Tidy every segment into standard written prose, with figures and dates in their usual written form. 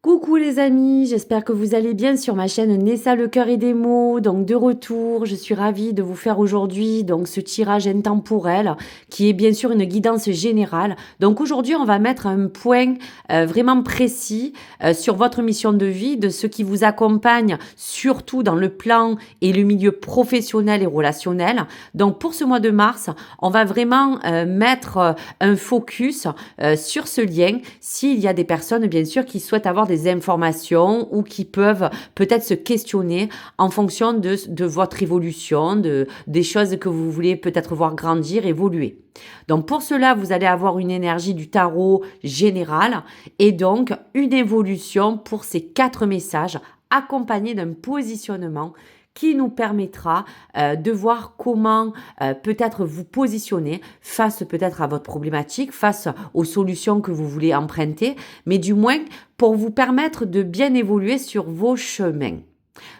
Coucou les amis, j'espère que vous allez bien sur ma chaîne Nessa le cœur et des mots. Donc de retour, je suis ravie de vous faire aujourd'hui donc ce tirage intemporel qui est bien sûr une guidance générale. Donc aujourd'hui, on va mettre un point vraiment précis sur votre mission de vie, de ce qui vous accompagne surtout dans le plan et le milieu professionnel et relationnel. Donc pour ce mois de mars, on va vraiment mettre un focus sur ce lien s'il y a des personnes bien sûr qui souhaitent avoir des informations ou qui peuvent peut-être se questionner en fonction de votre évolution, des choses que vous voulez peut-être voir grandir, évoluer. Donc pour cela, vous allez avoir une énergie du tarot général et donc une évolution pour ces 4 messages accompagnés d'un positionnement qui nous permettra de voir comment peut-être vous positionner face peut-être à votre problématique, face aux solutions que vous voulez emprunter, mais du moins pour vous permettre de bien évoluer sur vos chemins.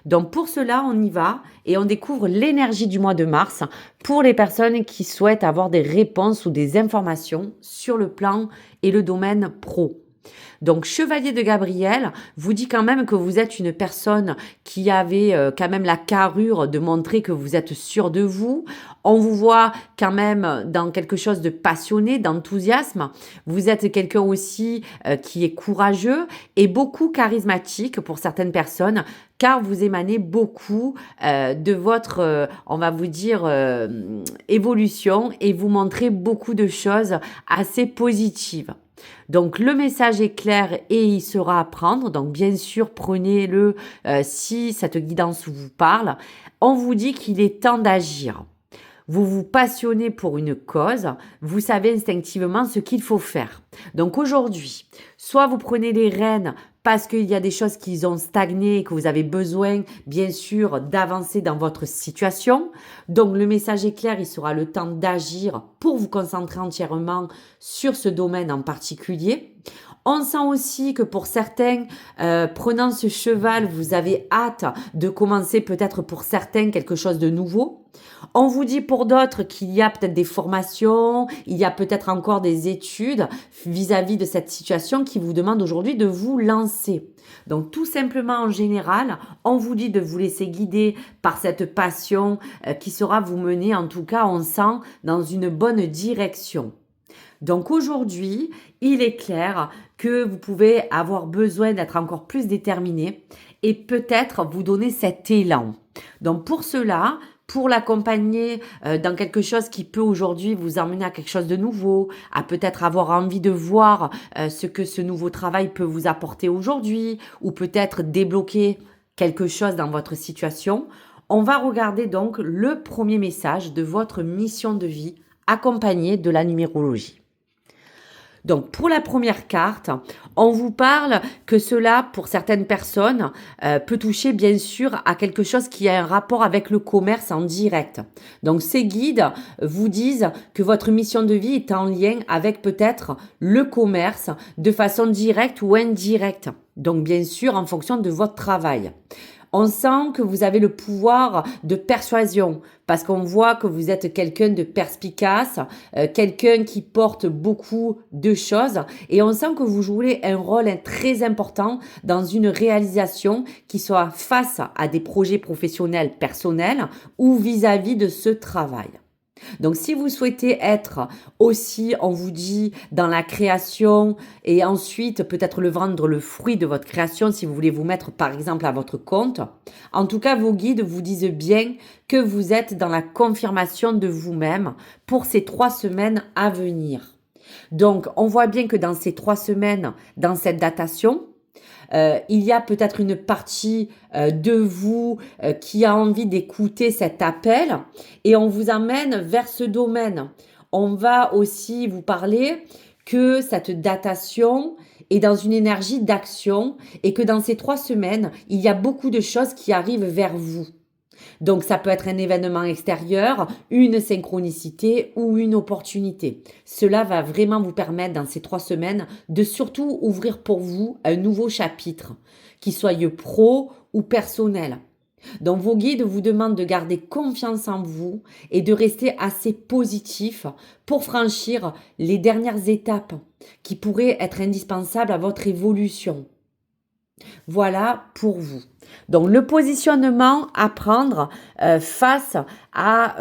Donc pour cela, on y va et on découvre l'énergie du mois de mars pour les personnes qui souhaitent avoir des réponses ou des informations sur le plan et le domaine pro. Donc, Chevalier de Gabriel vous dit quand même que vous êtes une personne qui avait quand même la carrure de montrer que vous êtes sûr de vous. On vous voit quand même dans quelque chose de passionné, d'enthousiasme. Vous êtes quelqu'un aussi qui est courageux et beaucoup charismatique pour certaines personnes, car vous émanez beaucoup de votre, on va vous dire, évolution et vous montrez beaucoup de choses assez positives. Donc le message est clair et il sera à prendre. Donc bien sûr, prenez-le si cette guidance vous parle. On vous dit qu'il est temps d'agir. Vous vous passionnez pour une cause, vous savez instinctivement ce qu'il faut faire. Donc aujourd'hui, soit vous prenez les rênes parce qu'il y a des choses qui ont stagné et que vous avez besoin, bien sûr, d'avancer dans votre situation. Donc, le message est clair, il sera le temps d'agir pour vous concentrer entièrement sur ce domaine en particulier. On sent aussi que pour certains, prenant ce cheval, vous avez hâte de commencer peut-être pour certains quelque chose de nouveau. On vous dit pour d'autres qu'il y a peut-être des formations, il y a peut-être encore des études vis-à-vis de cette situation qui vous demande aujourd'hui de vous lancer. Donc tout simplement en général, on vous dit de vous laisser guider par cette passion qui sera vous mener, en tout cas on sent, dans une bonne direction. Donc aujourd'hui, il est clair que vous pouvez avoir besoin d'être encore plus déterminé et peut-être vous donner cet élan. Donc pour cela, pour l'accompagner dans quelque chose qui peut aujourd'hui vous emmener à quelque chose de nouveau, à peut-être avoir envie de voir ce que ce nouveau travail peut vous apporter aujourd'hui, ou peut-être débloquer quelque chose dans votre situation, on va regarder donc le premier message de votre mission de vie accompagné de la numérologie. Donc pour la première carte, on vous parle que cela, pour certaines personnes, peut toucher bien sûr à quelque chose qui a un rapport avec le commerce en direct. Donc ces guides vous disent que votre mission de vie est en lien avec peut-être le commerce de façon directe ou indirecte. Donc bien sûr en fonction de votre travail. On sent que vous avez le pouvoir de persuasion parce qu'on voit que vous êtes quelqu'un de perspicace, quelqu'un qui porte beaucoup de choses et on sent que vous jouez un rôle très important dans une réalisation qui soit face à des projets professionnels personnels ou vis-à-vis de ce travail. Donc si vous souhaitez être aussi, on vous dit, dans la création et ensuite peut-être le vendre le fruit de votre création si vous voulez vous mettre par exemple à votre compte, en tout cas vos guides vous disent bien que vous êtes dans la confirmation de vous-même pour ces 3 semaines à venir. Donc on voit bien que dans ces 3 semaines, dans cette datation, il y a peut-être une partie de vous qui a envie d'écouter cet appel et on vous amène vers ce domaine. On va aussi vous parler que cette datation est dans une énergie d'action et que dans ces 3 semaines, il y a beaucoup de choses qui arrivent vers vous. Donc ça peut être un événement extérieur, une synchronicité ou une opportunité. Cela va vraiment vous permettre dans ces 3 semaines de surtout ouvrir pour vous un nouveau chapitre, qu'il soit pro ou personnel. Donc vos guides vous demandent de garder confiance en vous et de rester assez positif pour franchir les dernières étapes qui pourraient être indispensables à votre évolution. Voilà pour vous. Donc le positionnement à prendre face à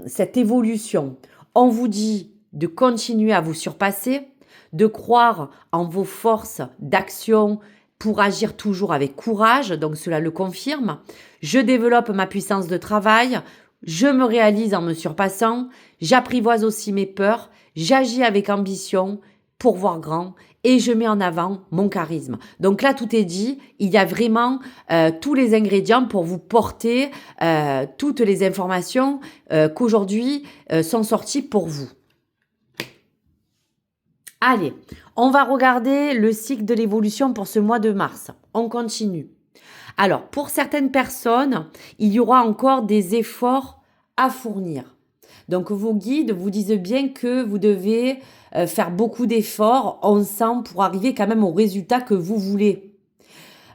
cette évolution. On vous dit de continuer à vous surpasser, de croire en vos forces d'action pour agir toujours avec courage, donc cela le confirme. Je développe ma puissance de travail, je me réalise en me surpassant, j'apprivoise aussi mes peurs, j'agis avec ambition pour voir grand et je mets en avant mon charisme. Donc là, tout est dit. Il y a vraiment tous les ingrédients pour vous porter toutes les informations qu'aujourd'hui sont sorties pour vous. Allez, on va regarder le cycle de l'évolution pour ce mois de mars. On continue. Alors, pour certaines personnes, il y aura encore des efforts à fournir. Donc, vos guides vous disent bien que vous devez faire beaucoup d'efforts ensemble pour arriver quand même au résultat que vous voulez.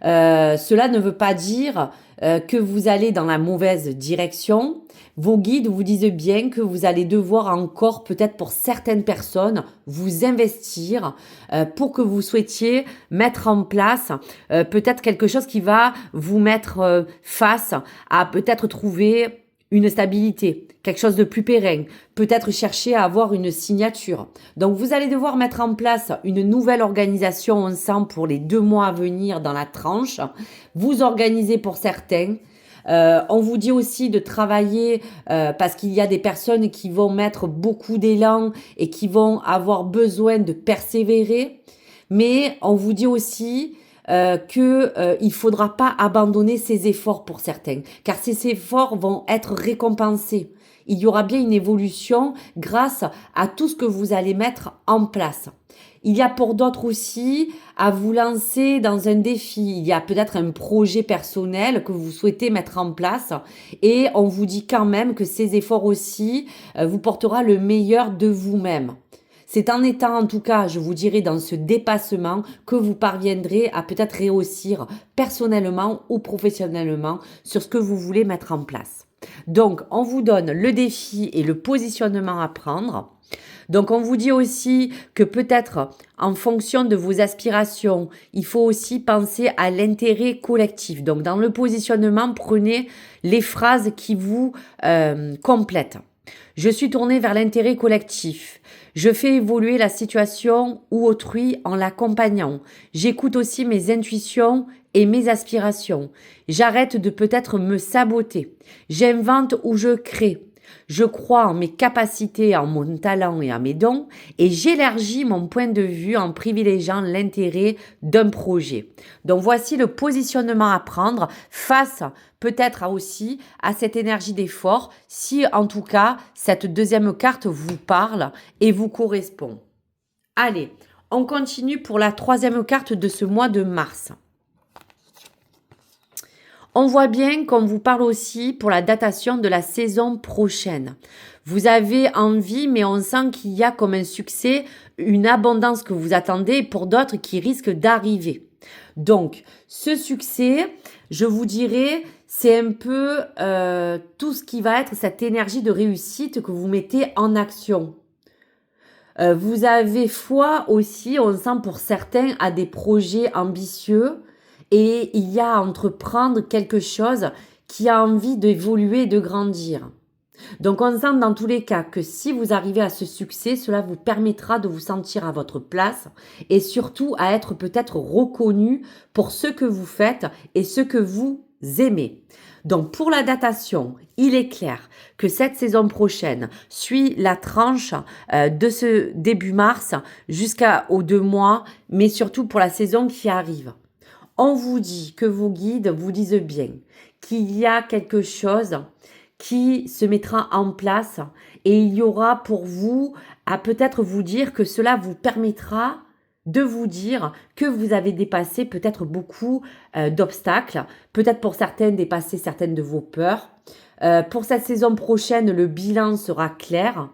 Cela ne veut pas dire que vous allez dans la mauvaise direction. Vos guides vous disent bien que vous allez devoir encore, peut-être pour certaines personnes, vous investir pour que vous souhaitiez mettre en place peut-être quelque chose qui va vous mettre face à peut-être trouver une stabilité, quelque chose de plus pérenne, peut-être chercher à avoir une signature. Donc vous allez devoir mettre en place une nouvelle organisation ensemble pour les 2 mois à venir dans la tranche. Vous organisez pour certains. On vous dit aussi de travailler parce qu'il y a des personnes qui vont mettre beaucoup d'élan et qui vont avoir besoin de persévérer. Mais on vous dit aussi il faudra pas abandonner ces efforts pour certains, car ces efforts vont être récompensés. Il y aura bien une évolution grâce à tout ce que vous allez mettre en place. Il y a pour d'autres aussi à vous lancer dans un défi. Il y a peut-être un projet personnel que vous souhaitez mettre en place et on vous dit quand même que ces efforts aussi vous portera le meilleur de vous-même. C'est en étant, en tout cas, je vous dirais, dans ce dépassement que vous parviendrez à peut-être réussir personnellement ou professionnellement sur ce que vous voulez mettre en place. Donc, on vous donne le défi et le positionnement à prendre. Donc, on vous dit aussi que peut-être, en fonction de vos aspirations, il faut aussi penser à l'intérêt collectif. Donc, dans le positionnement, prenez les phrases qui vous complètent. Je suis tournée vers l'intérêt collectif. Je fais évoluer la situation ou autrui en l'accompagnant. J'écoute aussi mes intuitions et mes aspirations. J'arrête de peut-être me saboter. J'invente ou je crée. Je crois en mes capacités, en mon talent et en mes dons et j'élargis mon point de vue en privilégiant l'intérêt d'un projet. Donc voici le positionnement à prendre face peut-être aussi à cette énergie d'effort si en tout cas cette deuxième carte vous parle et vous correspond. Allez, on continue pour la troisième carte de ce mois de mars. On voit bien qu'on vous parle aussi pour la datation de la saison prochaine. Vous avez envie, mais on sent qu'il y a comme un succès, une abondance que vous attendez et pour d'autres qui risquent d'arriver. Donc, ce succès, je vous dirais, c'est un peu tout ce qui va être cette énergie de réussite que vous mettez en action. Vous avez foi aussi, on sent pour certains, à des projets ambitieux et il y a à entreprendre quelque chose qui a envie d'évoluer et de grandir. Donc on sent dans tous les cas que si vous arrivez à ce succès, cela vous permettra de vous sentir à votre place et surtout à être peut-être reconnu pour ce que vous faites et ce que vous aimez. Donc pour la datation, il est clair que cette saison prochaine suit la tranche de ce début mars jusqu'aux 2 mois, mais surtout pour la saison qui arrive. On vous dit que vos guides vous disent bien qu'il y a quelque chose qui se mettra en place et il y aura pour vous à peut-être vous dire que cela vous permettra de vous dire que vous avez dépassé peut-être beaucoup d'obstacles, peut-être pour certaines dépasser certaines de vos peurs. Pour cette saison prochaine, le bilan sera clair.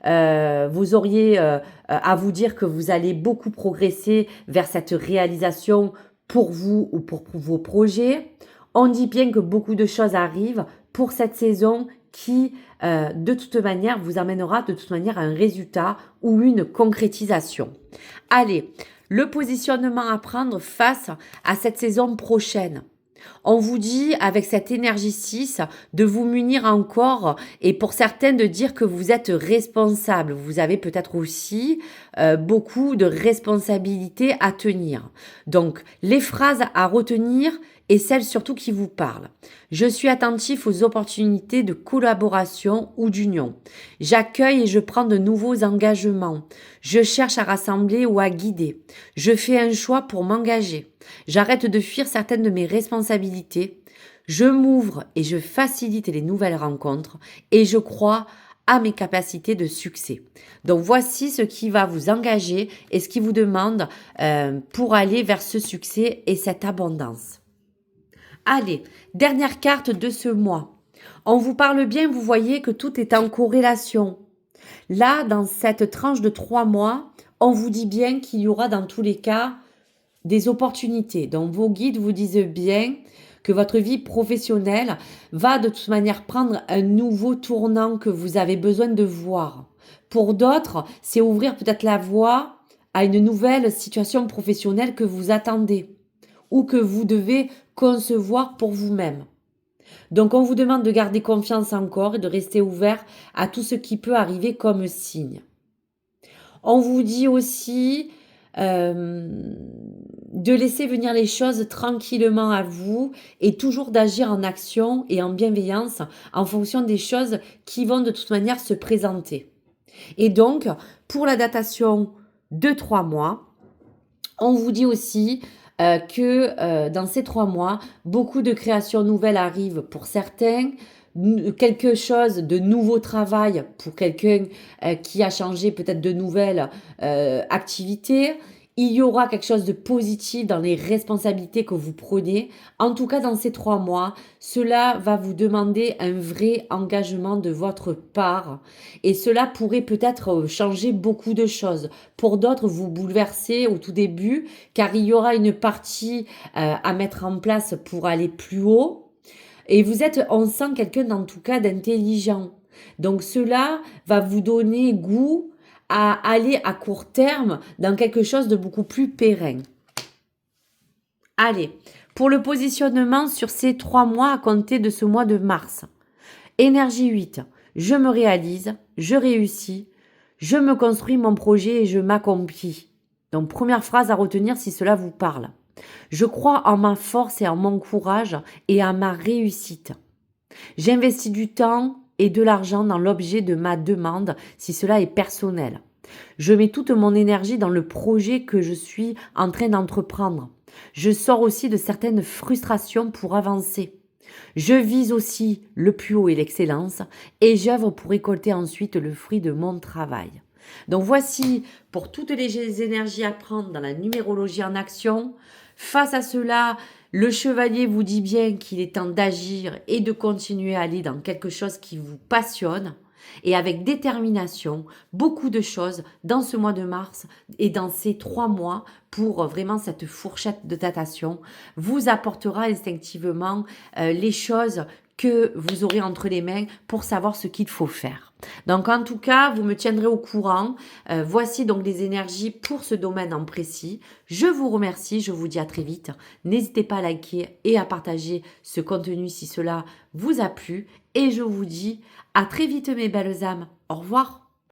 Vous auriez à vous dire que vous allez beaucoup progresser vers cette réalisation pour vous ou pour vos projets. On dit bien que beaucoup de choses arrivent pour cette saison qui, de toute manière, vous amènera de toute manière à un résultat ou une concrétisation. Allez, le positionnement à prendre face à cette saison prochaine. On vous dit, avec cette énergie 6, de vous munir encore et pour certains de dire que vous êtes responsable. Vous avez peut-être aussi beaucoup de responsabilités à tenir. Donc, les phrases à retenir et celles surtout qui vous parlent. Je suis attentif aux opportunités de collaboration ou d'union. J'accueille et je prends de nouveaux engagements. Je cherche à rassembler ou à guider. Je fais un choix pour m'engager. J'arrête de fuir certaines de mes responsabilités. Je m'ouvre et je facilite les nouvelles rencontres et je crois à mes capacités de succès. Donc voici ce qui va vous engager et ce qui vous demande pour aller vers ce succès et cette abondance. Allez, dernière carte de ce mois. On vous parle bien, vous voyez que tout est en corrélation. Là, dans cette tranche de 3 mois, on vous dit bien qu'il y aura dans tous les cas des opportunités. Donc vos guides vous disent bien que votre vie professionnelle va de toute manière prendre un nouveau tournant que vous avez besoin de voir. Pour d'autres, c'est ouvrir peut-être la voie à une nouvelle situation professionnelle que vous attendez ou que vous devez concevoir pour vous-même. Donc on vous demande de garder confiance encore et de rester ouvert à tout ce qui peut arriver comme signe. On vous dit aussi de laisser venir les choses tranquillement à vous et toujours d'agir en action et en bienveillance en fonction des choses qui vont de toute manière se présenter. Et donc, pour la datation de 3 mois, on vous dit aussi que dans ces 3 mois, beaucoup de créations nouvelles arrivent pour certains, quelque chose de nouveau travail pour quelqu'un qui a changé peut-être de nouvelles activités. Il y aura quelque chose de positif dans les responsabilités que vous prenez. En tout cas, dans ces 3 mois, cela va vous demander un vrai engagement de votre part. Et cela pourrait peut-être changer beaucoup de choses. Pour d'autres, vous bouleverser au tout début, car il y aura une partie à mettre en place pour aller plus haut. Et vous êtes, on sent quelqu'un en tout cas d'intelligent. Donc cela va vous donner goût à aller à court terme dans quelque chose de beaucoup plus pérenne. Allez, pour le positionnement sur ces 3 mois à compter de ce mois de mars. Énergie 8, je me réalise, je réussis, je me construis mon projet et je m'accomplis. Donc première phrase à retenir si cela vous parle. Je crois en ma force et en mon courage et à ma réussite. J'investis du temps et de l'argent dans l'objet de ma demande si cela est personnel. Je mets toute mon énergie dans le projet que je suis en train d'entreprendre. Je sors aussi de certaines frustrations pour avancer. Je vise aussi le plus haut et l'excellence et j'œuvre pour récolter ensuite le fruit de mon travail. Donc voici pour toutes les énergies à prendre dans la numérologie en action. Face à cela, le chevalier vous dit bien qu'il est temps d'agir et de continuer à aller dans quelque chose qui vous passionne. Et avec détermination, beaucoup de choses dans ce mois de mars et dans ces 3 mois pour vraiment cette fourchette de datation vous apportera instinctivement les choses que vous aurez entre les mains pour savoir ce qu'il faut faire. Donc en tout cas, vous me tiendrez au courant. Voici donc les énergies pour ce domaine en précis. Je vous remercie, je vous dis à très vite. N'hésitez pas à liker et à partager ce contenu si cela vous a plu. Et je vous dis à très vite mes belles âmes. Au revoir.